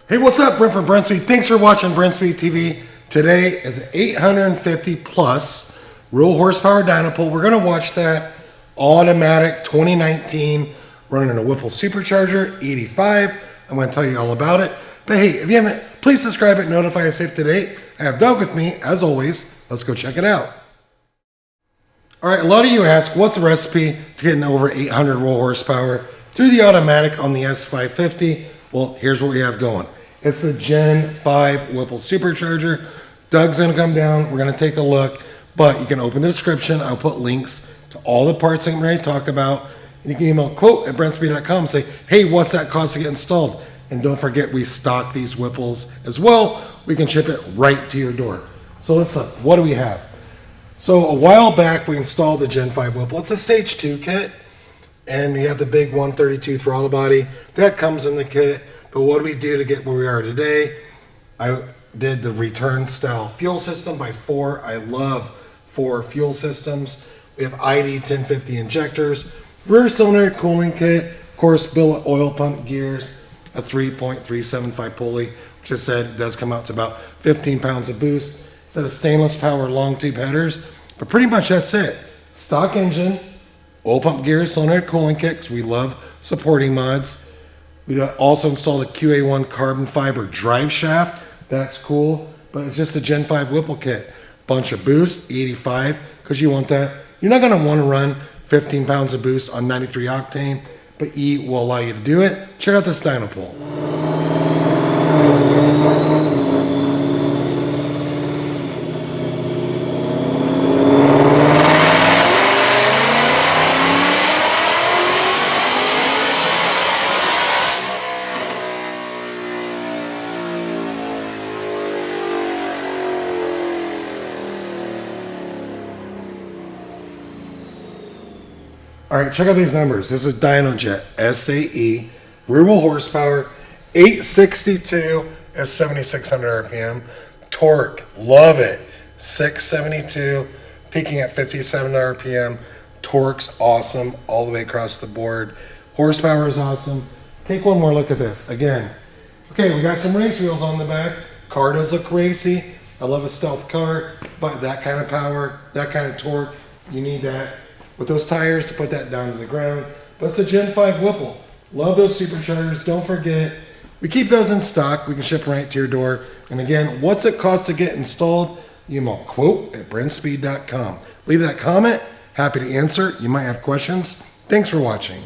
Hey, what's up? Brent from Brenspeed. Thanks for watching Brenspeed TV. Today is an 850 plus real horsepower dyno pull. We're going to watch that automatic 2019 running a Whipple Supercharger E85. I'm going to tell you all about it. But hey, if you haven't, please subscribe and notify us if to date. I have Doug with me, as always. Let's go check it out. All right, a lot of you ask, what's the recipe to getting over 800 raw horsepower through the automatic on the S550? Well, here's what we have going. It's the Gen 5 Whipple Supercharger. Doug's gonna come down, we're gonna take a look, but you can open the description. I'll put links to all the parts I'm ready to talk about. And you can email quote@brenspeed.com and say, hey, what's that cost to get installed? And don't forget, we stock these Whipples as well. We can ship it right to your door. So let's look, what do we have? So a while back, we installed the Gen 5 Whipple. It's a stage 2 kit, and we have the big 132 throttle body. That comes in the kit, but what do we do to get where we are today? I did the return style fuel system by Ford. I love Ford fuel systems. We have ID 1050 injectors, rear cylinder cooling kit, of course, billet oil pump gears, a 3.375 pulley, which I said does come out to about 15 pounds of boost. Set of stainless power long tube headers, but pretty much that's it. Stock engine, oil pump gears, cylinder cooling kit, because we love supporting mods. We also installed a QA1 carbon fiber drive shaft. That's cool, but it's just a Gen 5 Whipple kit. Bunch of boost, E85, because you want that. You're not gonna wanna run 15 pounds of boost on 93 octane, but E will allow you to do it. Check out this dyno pull. All right, check out these numbers. This is DynoJet SAE, rear wheel horsepower, 862 at 7,600 RPM. Torque, love it, 672, peaking at 57 RPM. Torque's awesome all the way across the board. Horsepower is awesome. Take one more look at this. Again, okay, we got some race wheels on the back. Car does look racy. I love a stealth car, but that kind of power, that kind of torque, you need that with those tires to put that down to the ground. But it's the Gen 5 Whipple. Love those superchargers. Don't forget, we keep those in stock. We can ship right to your door. And again, what's it cost to get installed? Email quote@brenspeed.com. Leave that comment. Happy to answer. You might have questions. Thanks for watching.